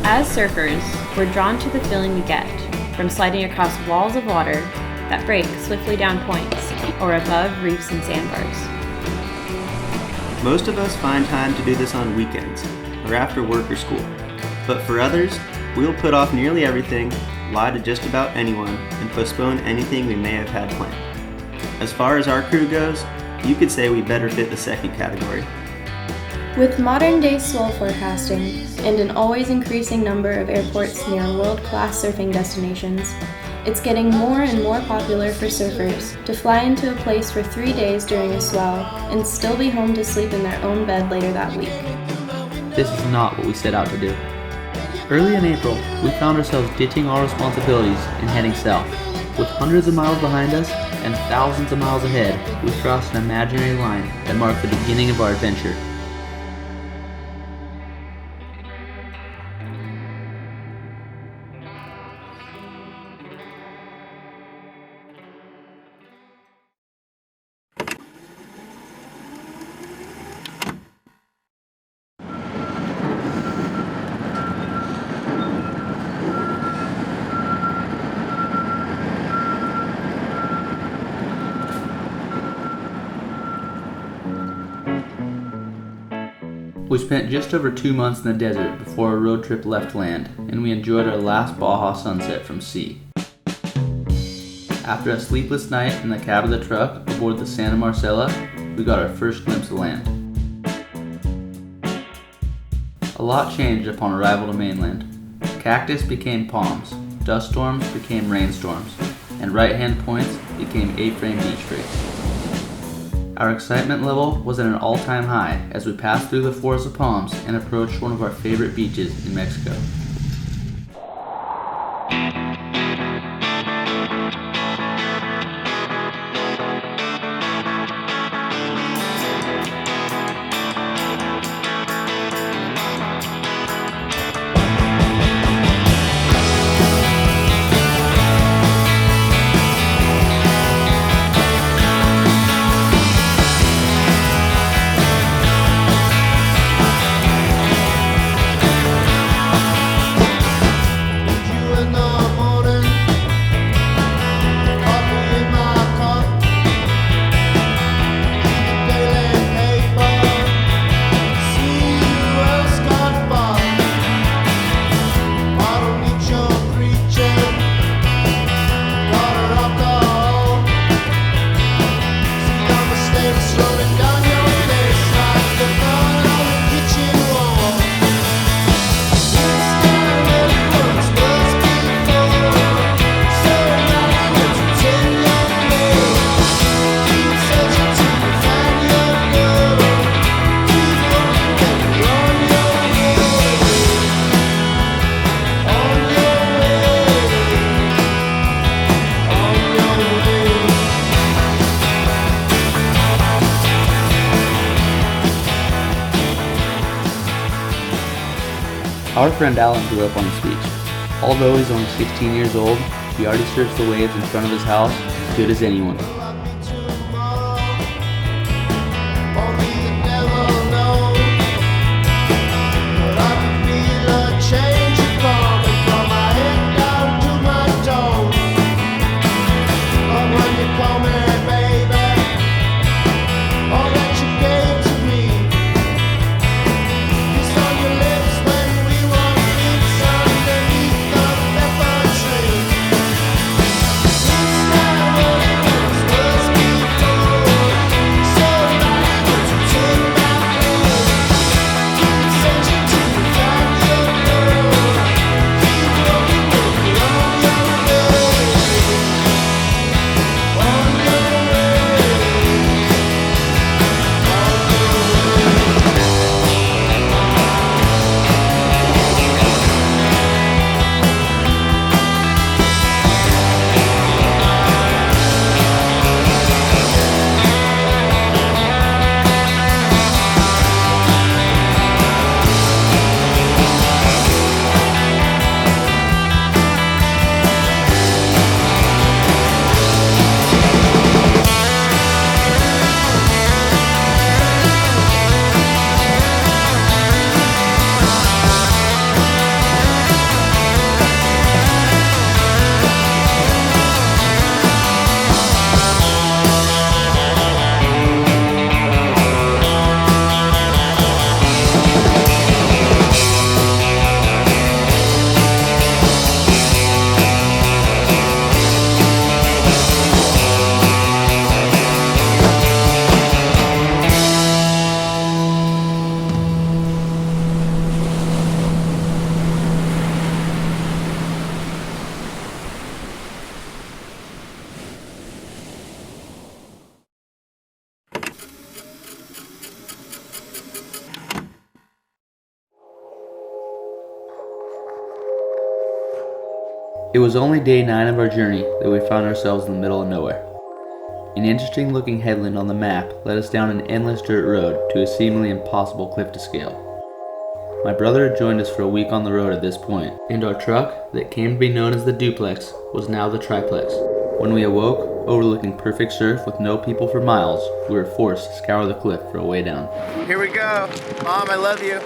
As surfers, we're drawn to the feeling we get from sliding across walls of water that break swiftly down points or above reefs and sandbars. Most of us find time to do this on weekends or after work or school, but for others, we'll put off nearly everything, lie to just about anyone, and postpone anything we may have had planned. As far as our crew goes, you could say we better fit the second category. With modern-day swell forecasting and an always increasing number of airports near world-class surfing destinations, it's getting more and more popular for surfers to fly into a place for 3 days during a swell and still be home to sleep in their own bed later that week. This is not what we set out to do. Early in April, we found ourselves ditching our responsibilities and heading south. With hundreds of miles behind us and thousands of miles ahead, we crossed an imaginary line that marked the beginning of our adventure. We spent just over 2 months in the desert before our road trip left land, and we enjoyed our last Baja sunset from sea. After a sleepless night in the cab of the truck aboard the Santa Marcela, we got our first glimpse of land. A lot changed upon arrival to mainland. Cactus became palms, dust storms became rainstorms, and right-hand points became A-frame beach breaks. Our excitement level was at an all-time high as we passed through the forest of palms and approached one of our favorite beaches in Mexico. Our friend Alan grew up on this beach. Although he's only 16 years old, he already surfs the waves in front of his house as good as anyone. It was only day 9 of our journey that we found ourselves in the middle of nowhere. An interesting looking headland on the map led us down an endless dirt road to a seemingly impossible cliff to scale. My brother had joined us for a week on the road at this point, and our truck, that came to be known as the duplex, was now the triplex. When we awoke, overlooking perfect surf with no people for miles, we were forced to scour the cliff for a way down. Here we go. Mom, I love you.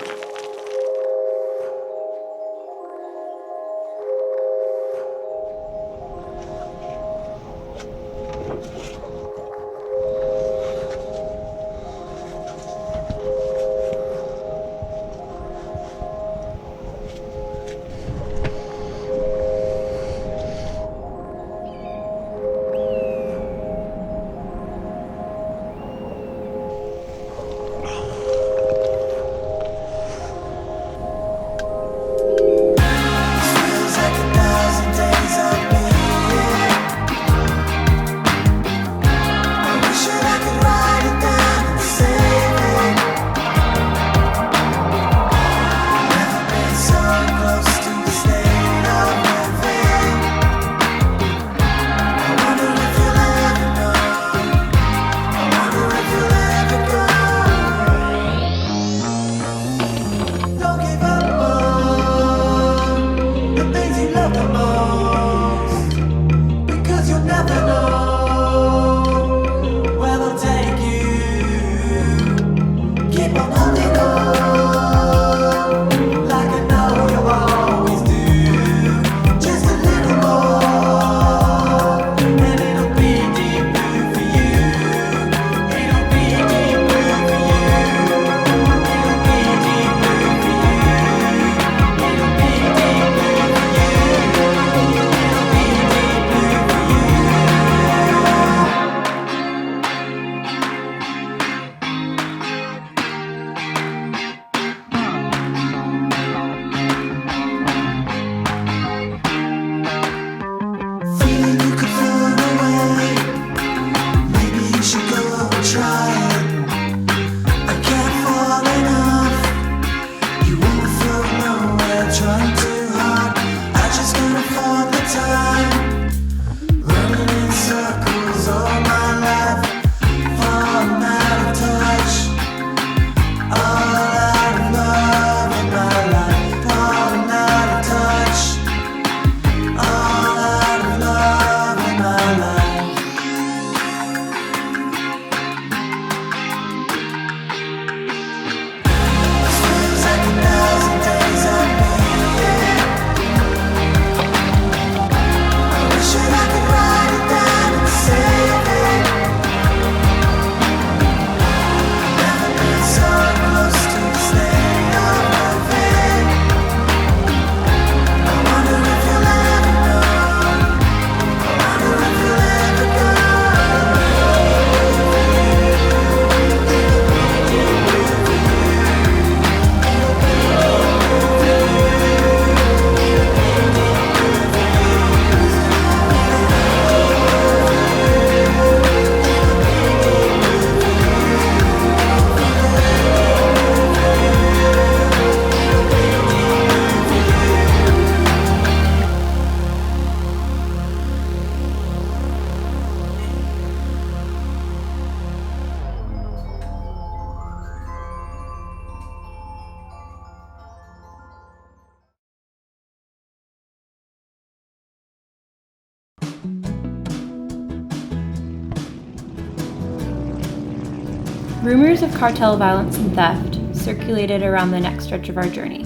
Rumors of cartel violence and theft circulated around the next stretch of our journey.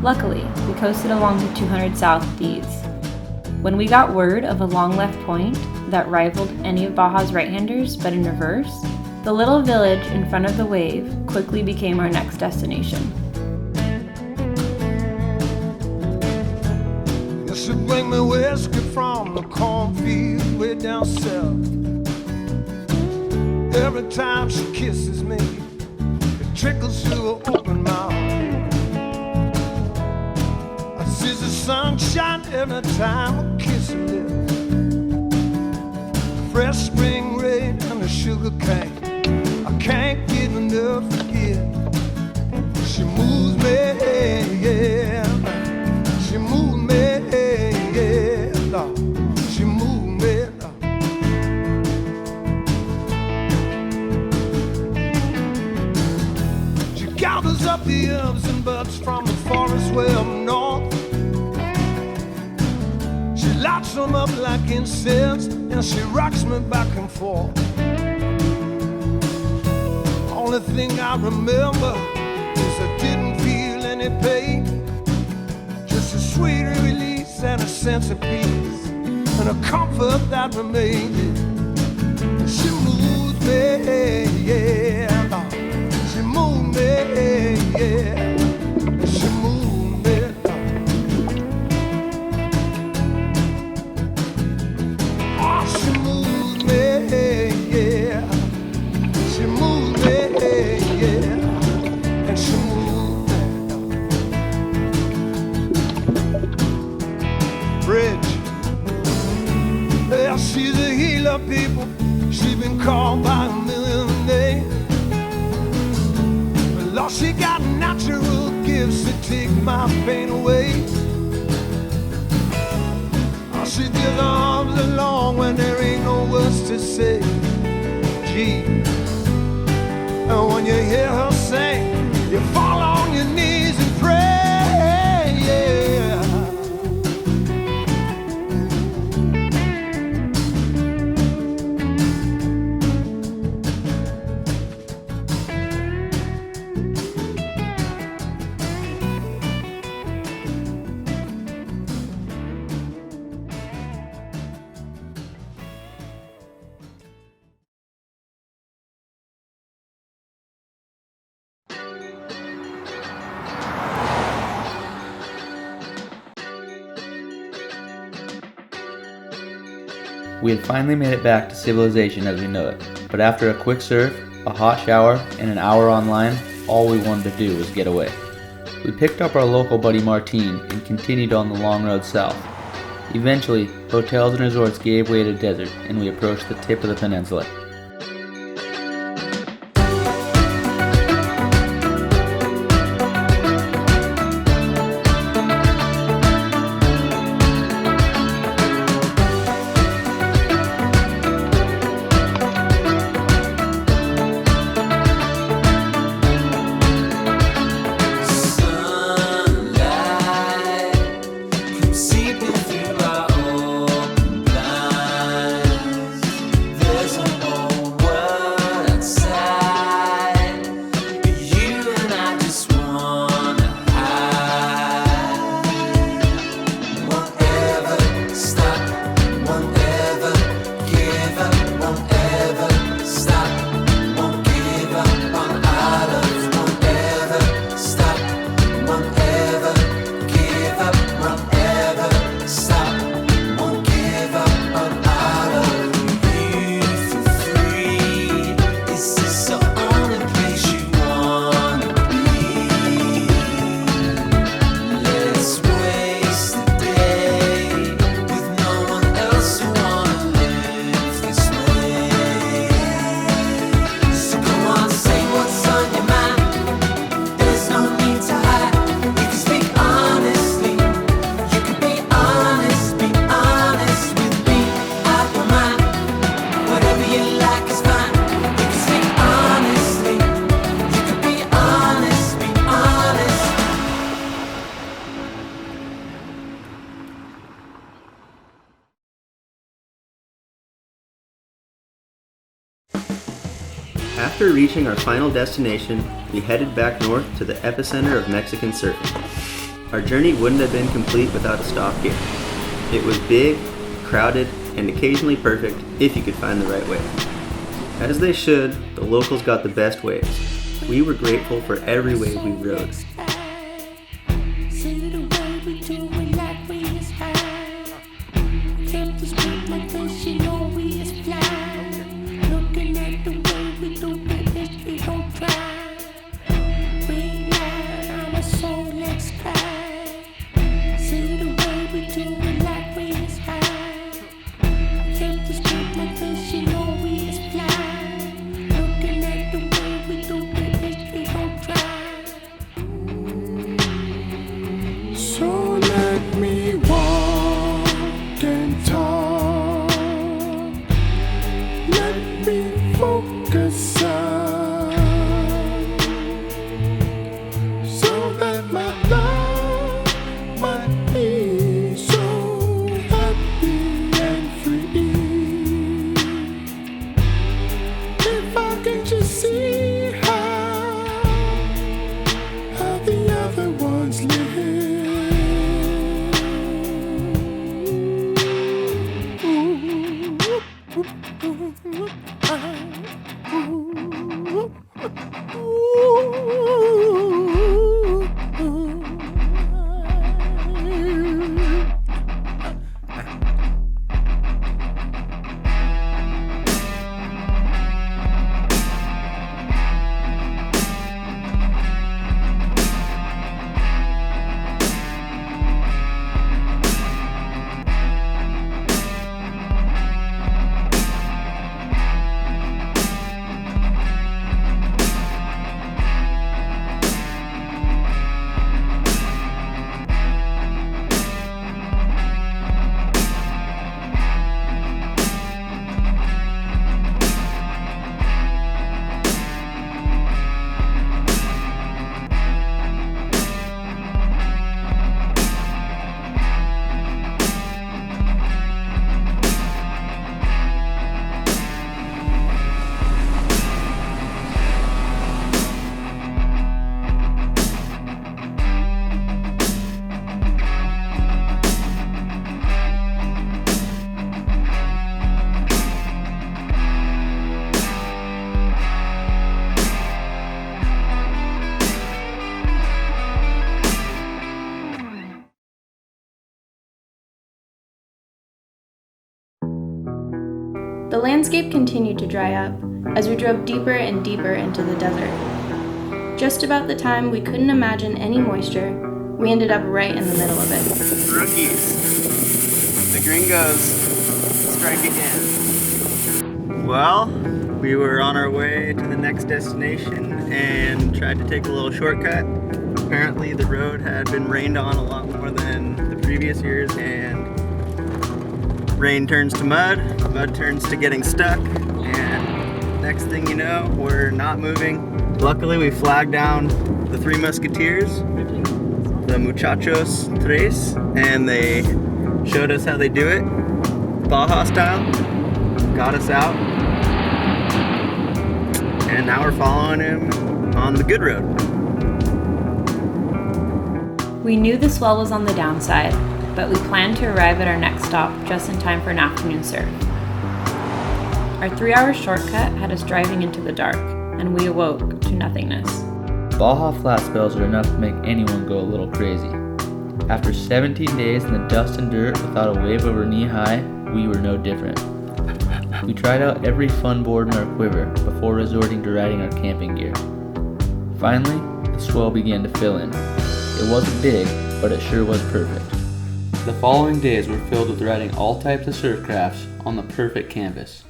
Luckily, we coasted along to 200 south with ease. When we got word of a long left point that rivaled any of Baja's right-handers but in reverse, the little village in front of the wave quickly became our next destination. You should bring me whiskey from the cornfield way down south. Every time she kisses me, it trickles through her open mouth. I see the sunshine every time I kiss her lips. Fresh spring rain and the sugar cane, I can't get enough of it. She moves me, yeah. She moves me, yeah. gathers up the herbs and buds from the forest way up north. She lights them up like incense and she rocks me back and forth. Only thing I remember is I didn't feel any pain, just a sweet release and a sense of peace and a comfort that remained. She moved me, yeah. She moved me, yeah. She moved me. Oh, she moved me, yeah. She moved me, yeah. And she moved me. Bridge. Yeah, she's a healer, people. She's been called by a million names. But Lord, she got natural gifts to take my pain away. Oh, she gives her arms along when there ain't no words to say. Gee, and when you hear her sing, you fall on your knees and pray, yeah. We had finally made it back to civilization as we know it, but after a quick surf, a hot shower, and an hour online, all we wanted to do was get away. We picked up our local buddy Martine and continued on the long road south. Eventually, hotels and resorts gave way to desert and we approached the tip of the peninsula. After reaching our final destination, we headed back north to the epicenter of Mexican surfing. Our journey wouldn't have been complete without a stop here. It was big, crowded, and occasionally perfect if you could find the right wave. As they should, the locals got the best waves. We were grateful for every wave we rode. The landscape continued to dry up as we drove deeper and deeper into the desert. Just about the time we couldn't imagine any moisture, we ended up right in the middle of it. Rookies. The gringos strike again. Well, we were on our way to the next destination and tried to take a little shortcut. Apparently the road had been rained on a lot more than the previous years, and rain turns to mud turns to getting stuck, and next thing you know, we're not moving. Luckily, we flagged down the Three Musketeers, the Muchachos Tres, and they showed us how they do it, Baja style, got us out, and now we're following him on the good road. We knew the swell was on the downside, but we planned to arrive at our next stop just in time for an afternoon surf. Our 3-hour shortcut had us driving into the dark, and we awoke to nothingness. Baja flat spells are enough to make anyone go a little crazy. After 17 days in the dust and dirt without a wave over knee high, we were no different. We tried out every fun board in our quiver before resorting to riding our camping gear. Finally, the swell began to fill in. It wasn't big, but it sure was perfect. The following days were filled with riding all types of surf crafts on the perfect canvas.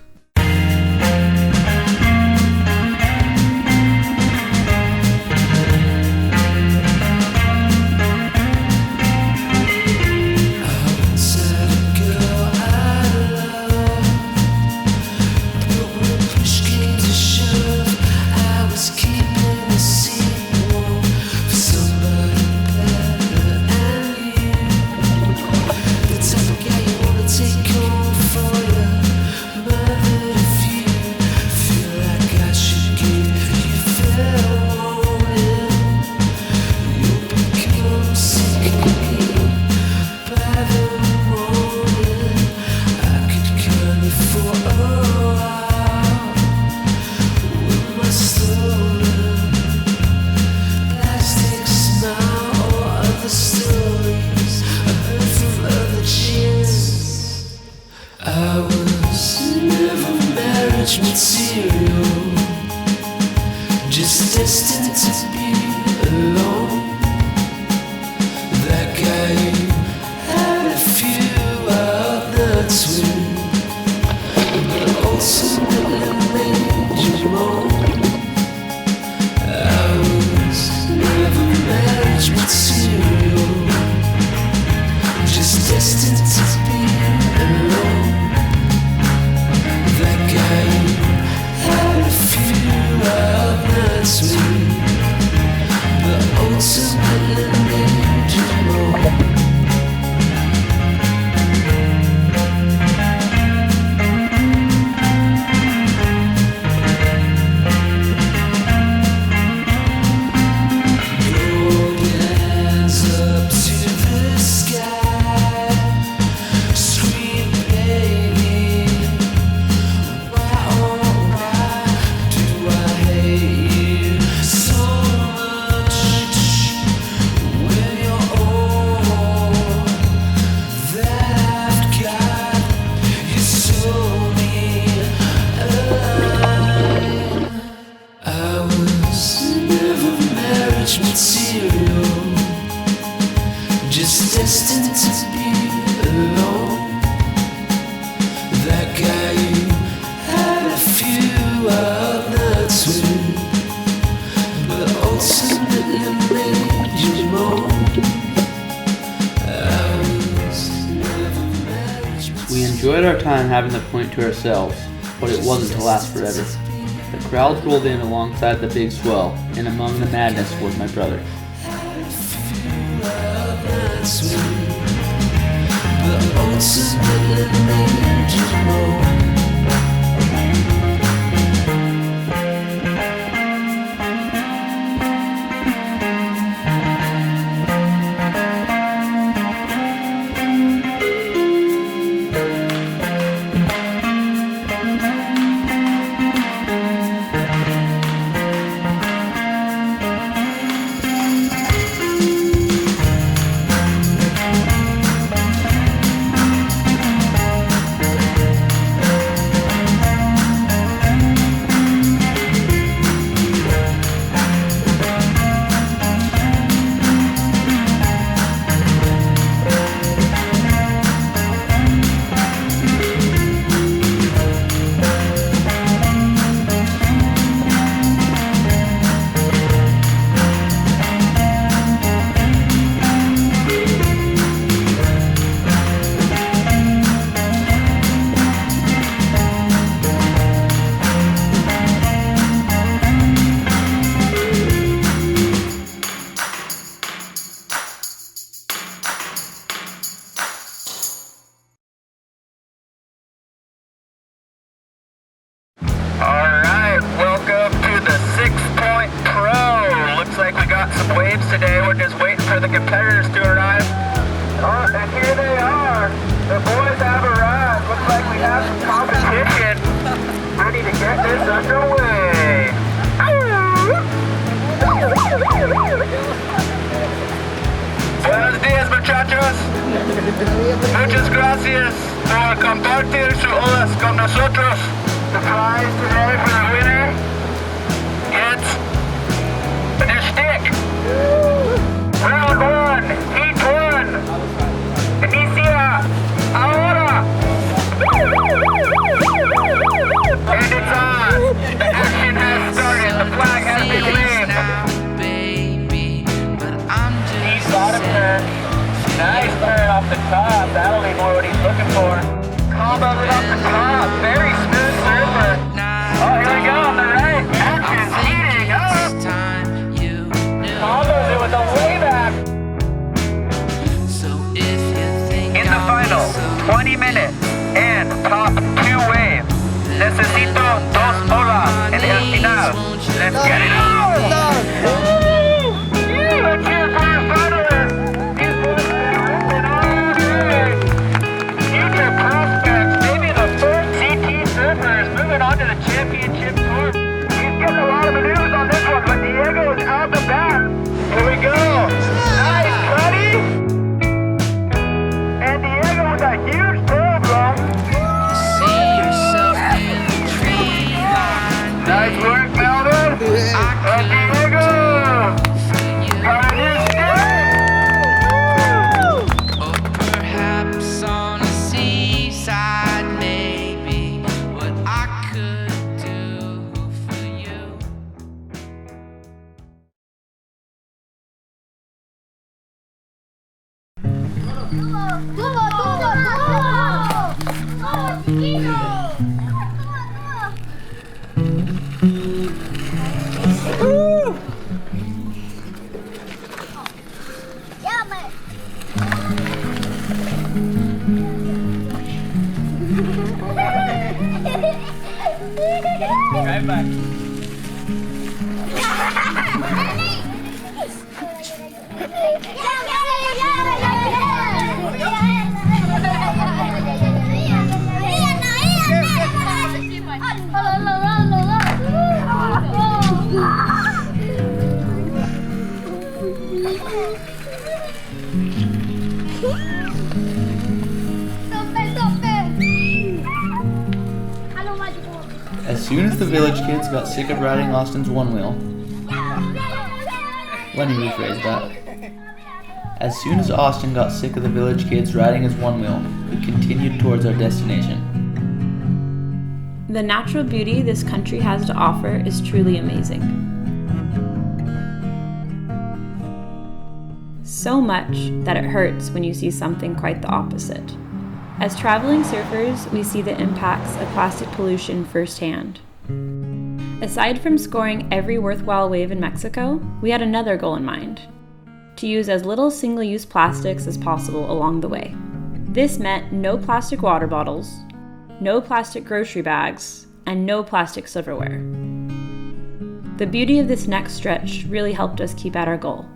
We enjoyed our time having the point to ourselves, but it wasn't to last forever. The crowds rolled in alongside the big swell, and among the madness was my brother. Alright, welcome to the Sixpoint Pro. Looks like we got some waves today. We're just waiting for the competitors to arrive. Oh, and here they are. The boys have arrived. Looks like we have some competition. Ready to get this underway. Buenos dias, muchachos. Muchas gracias por compartir sus olas con nosotros. The prize today for the winner gets a new stick. Round 1, Heat 1. Inicia ahora. And it's on. The action has started. The flag has been waved. He's got a turn. Nice turn off the top. That'll be more what he's looking for. Combo it off the top. Very smooth surfer. Oh, here we go on the right. Action's heating up. Combos it with a layback. In the final 20 minutes and top 2 waves. Necesito 2 olas en el final. Let's get it on. Let's cheer for our finalists. These boys are ripping all day. Future prospects, maybe the first CT surfers moving on to the championship tour. He's getting a lot of maneuvers on this one, but Diego is out the back. Here we go. Nice, buddy. And Diego with a huge tail, bro. Nice work, Melvin. And Diego. Got a new stick. Or perhaps on a seaside, maybe what I could do for you. Right back. As soon as the village kids got sick of riding Austin's one wheel, let me rephrase that. As soon as Austin got sick of the village kids riding his one wheel, we continued towards our destination. The natural beauty this country has to offer is truly amazing. so much that it hurts when you see something quite the opposite. As traveling surfers, we see the impacts of plastic pollution firsthand. Aside from scoring every worthwhile wave in Mexico, we had another goal in mind: to use as little single-use plastics as possible along the way. This meant no plastic water bottles, no plastic grocery bags, and no plastic silverware. The beauty of this next stretch really helped us keep at our goal.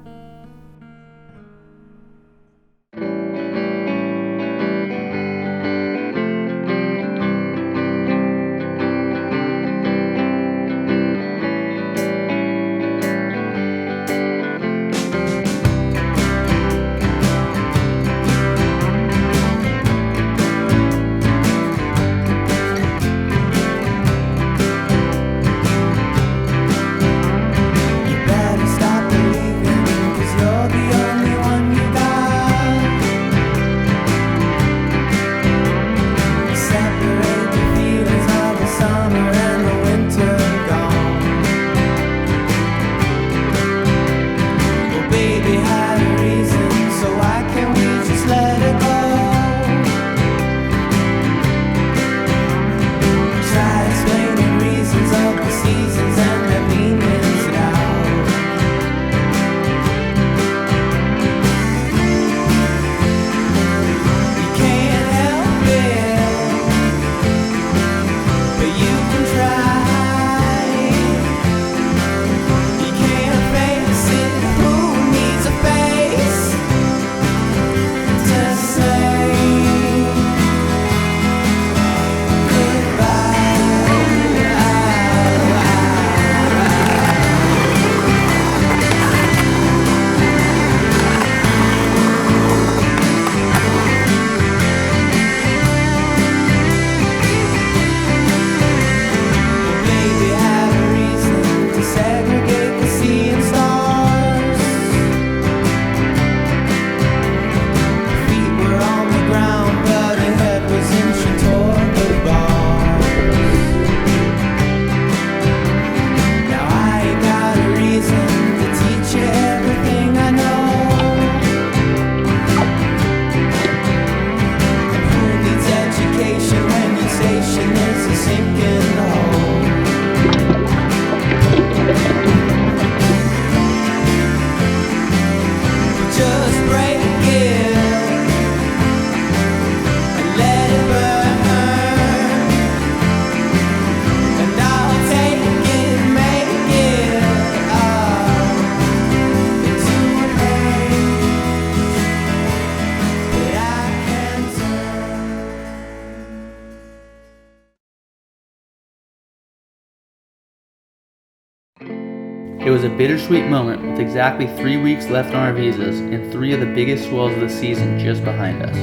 It was a bittersweet moment with exactly 3 weeks left on our visas and 3 of the biggest swells of the season just behind us.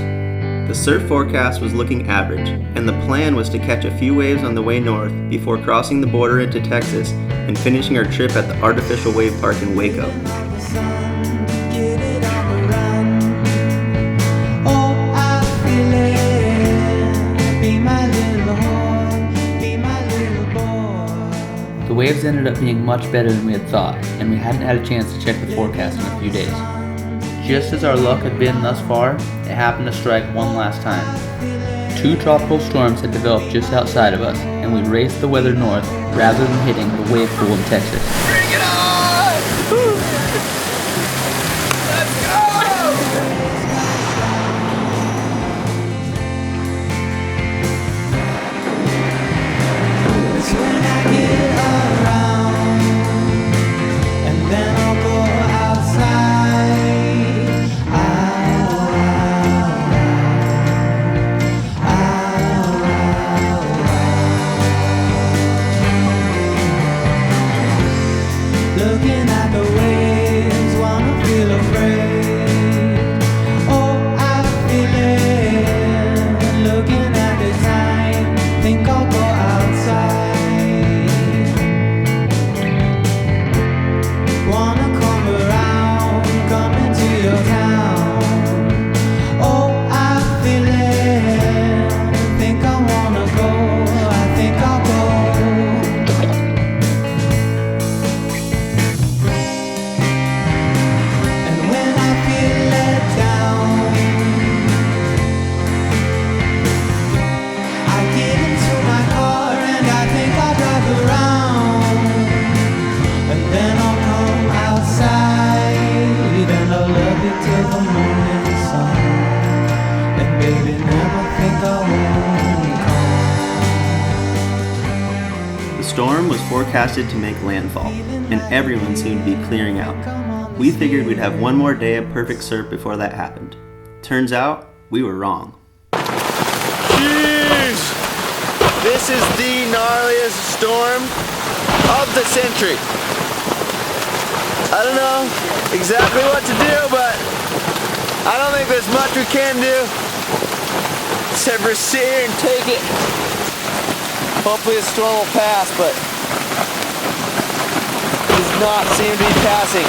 The surf forecast was looking average, and the plan was to catch a few waves on the way north before crossing the border into Texas and finishing our trip at the artificial wave park in Waco. The waves ended up being much better than we had thought, and we hadn't had a chance to check the forecast in a few days. Just as our luck had been thus far, it happened to strike one last time. 2 tropical storms had developed just outside of us, and we raced the weather north rather than hitting the wave pool in Texas. Bring it on! Let's go! forecasted to make landfall, and everyone seemed to be clearing out. We figured we'd have one more day of perfect surf before that happened. Turns out, we were wrong. Jeez! This is the gnarliest storm of the century. I don't know exactly what to do, but I don't think there's much we can do except for sit here and take it. Hopefully the storm will pass, but it does not seem to be passing.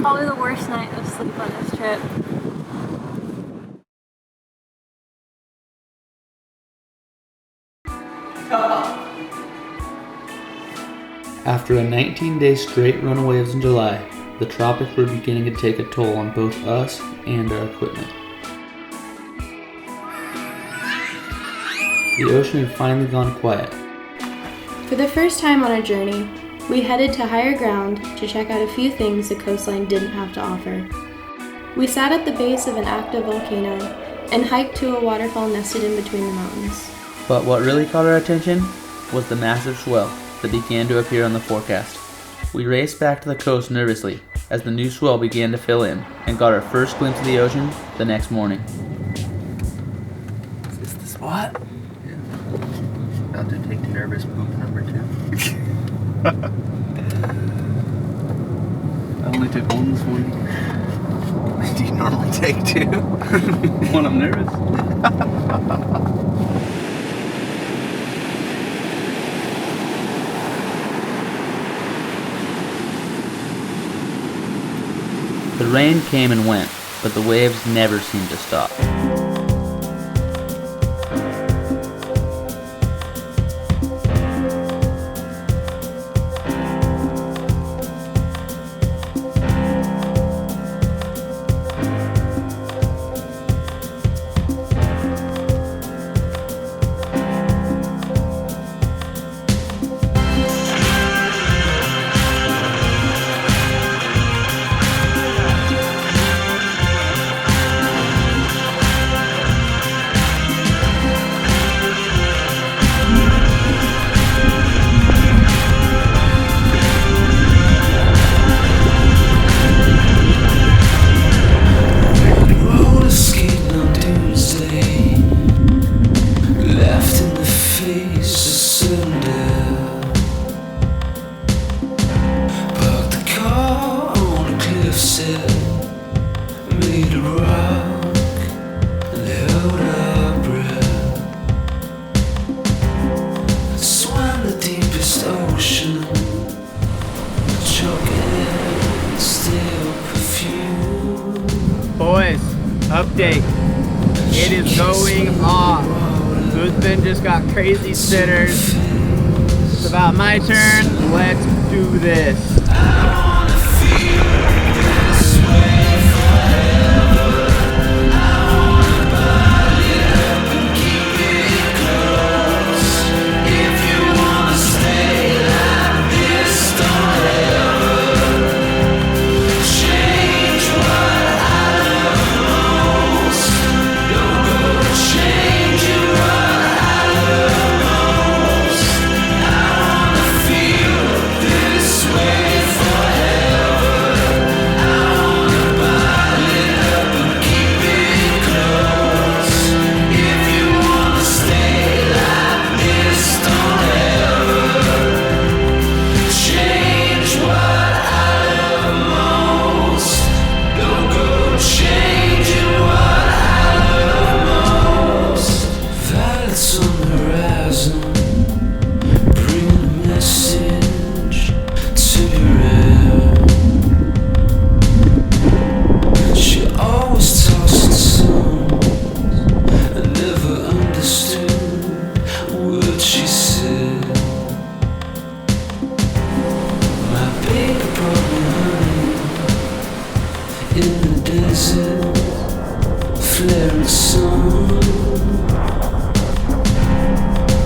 Probably the worst night of sleep on this trip. After a 19-day straight run of waves in July, the tropics were beginning to take a toll on both us and our equipment. The ocean had finally gone quiet. For the first time on our journey, we headed to higher ground to check out a few things the coastline didn't have to offer. We sat at the base of an active volcano and hiked to a waterfall nested in between the mountains. But what really caught our attention was the massive swell that began to appear on the forecast. We raced back to the coast nervously as the new swell began to fill in and got our first glimpse of the ocean the next morning. Is this the spot? Yeah. About to take nervous poop number 2. I only took one this morning. Do you normally take 2? When I'm nervous. The rain came and went, but the waves never seemed to stop. Boys, update. It is going off. Boothbin just got crazy sitters. It's about my turn. Let's do this.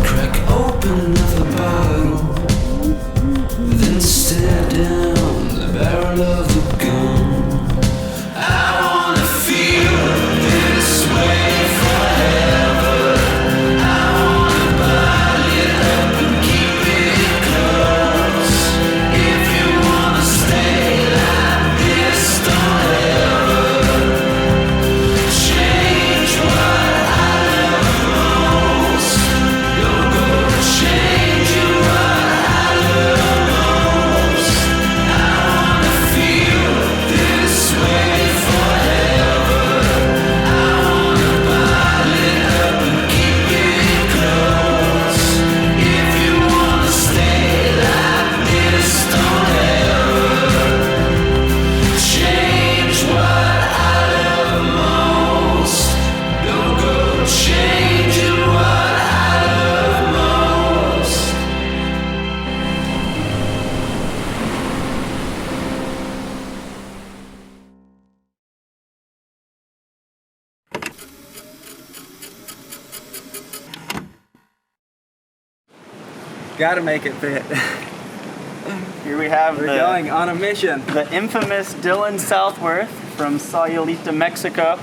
Crack open another bottle. Gotta make it fit. Here we have We're going on a mission. the infamous Dylan Southworth from Sayulita, Mexico.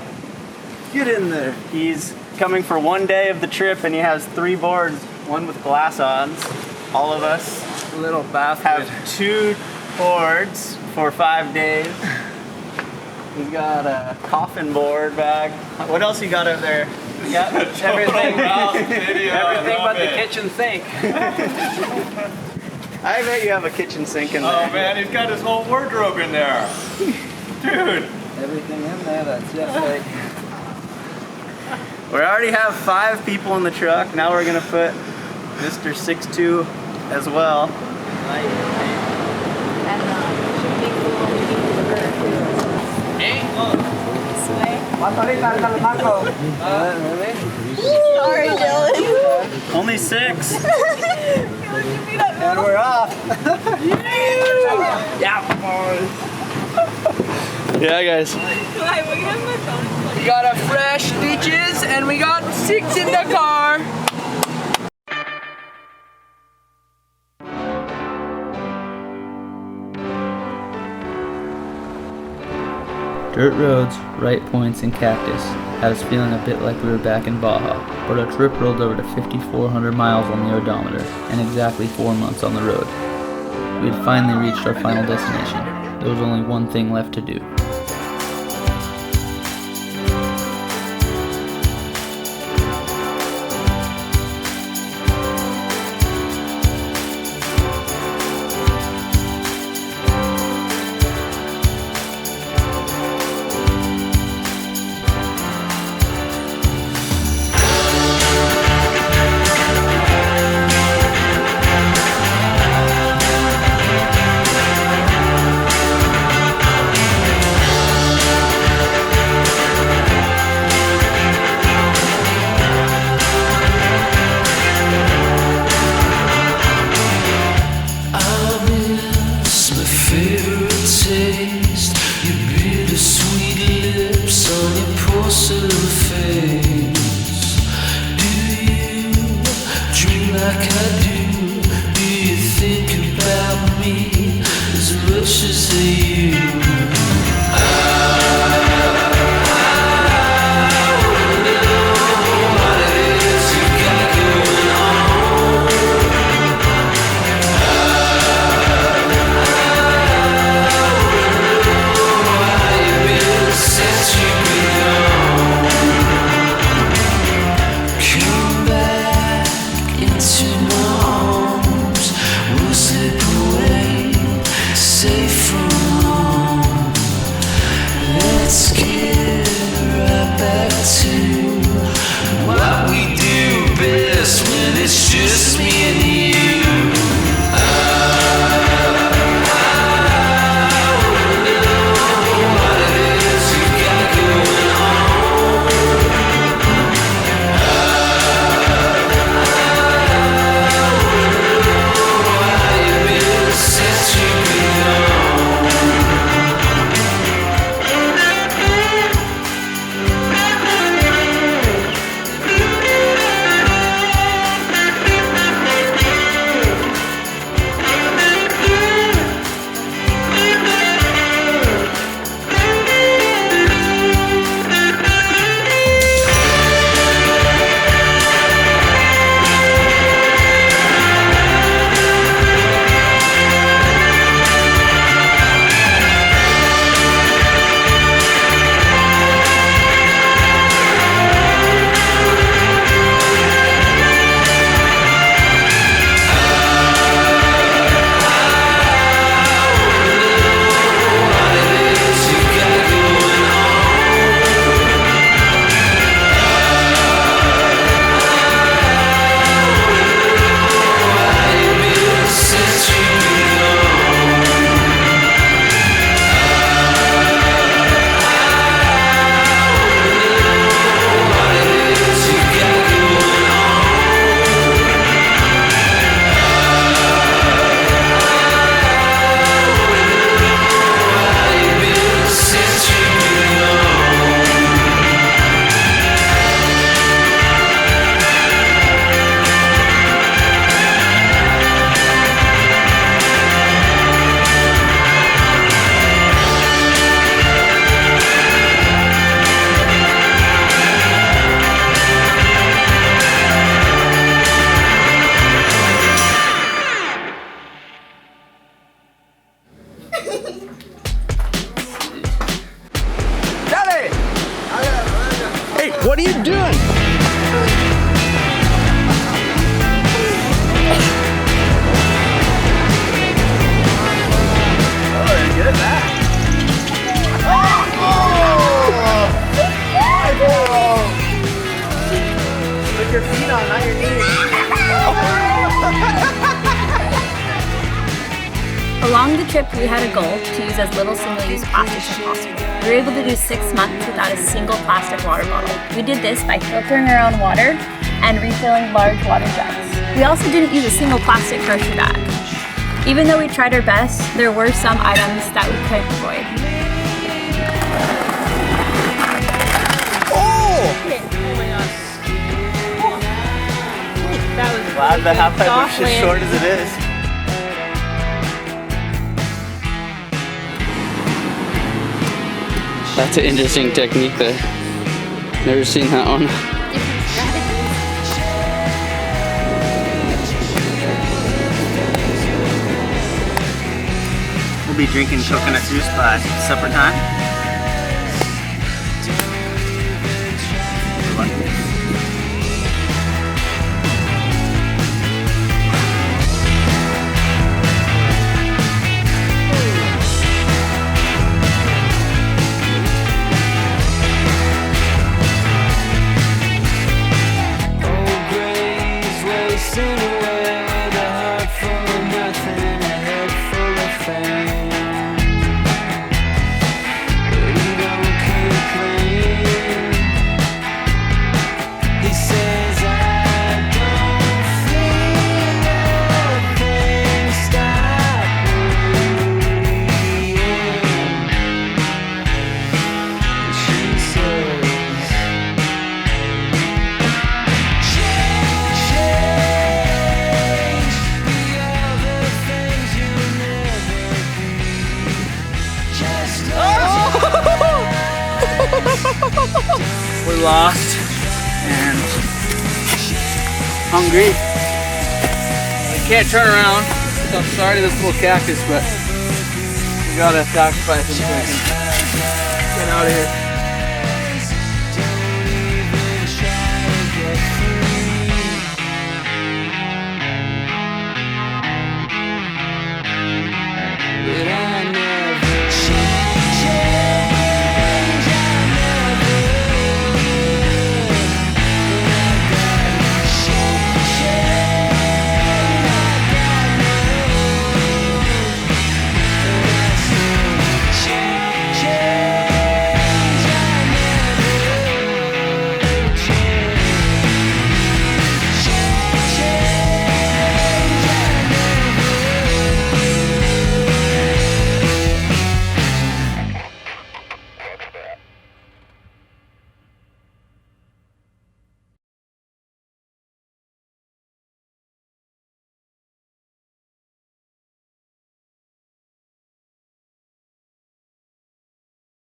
Get in there. He's coming for one day of the trip and he has 3 boards, one with glass-ons. All of us A little bath. have 2 boards for 5 days. We've got a coffin board bag. What else you got up there? Yeah, everything. Everything but the kitchen sink. I bet you have a kitchen sink in there. Oh man, he's got his whole wardrobe in there. Dude. Everything in there, that's just like... We already have 5 people in the truck. Now we're gonna put Mr. 6'2" as well. Sorry, Dylan. Only 6. And we're off. Yeah, guys. We got our fresh stitches and we got 6 in the car. Dirt roads, right points, and cactus had us feeling a bit like we were back in Baja, but our trip rolled over to 5,400 miles on the odometer and exactly 4 months on the road. We had finally reached our final destination. There was only one thing left to do. Safe from home. Daddy! Hey, what are you doing? Oh, you're good at that. Put your feet on, not your knees. Along the trip, we had a goal to use as little single-use plastics as possible. We were able to do 6 months without a single plastic water bottle. We did this by filtering our own water and refilling large water jugs. We also didn't use a single plastic grocery bag. Even though we tried our best, there were some items that we couldn't avoid. Glad the half pipe was as short as it is. That's an interesting technique there. Never seen that one. We'll be drinking coconut juice by supper time. We're lost and hungry. We can't turn around. So I'm sorry to this little cactus, but we gotta sacrifice him so we can get out of here.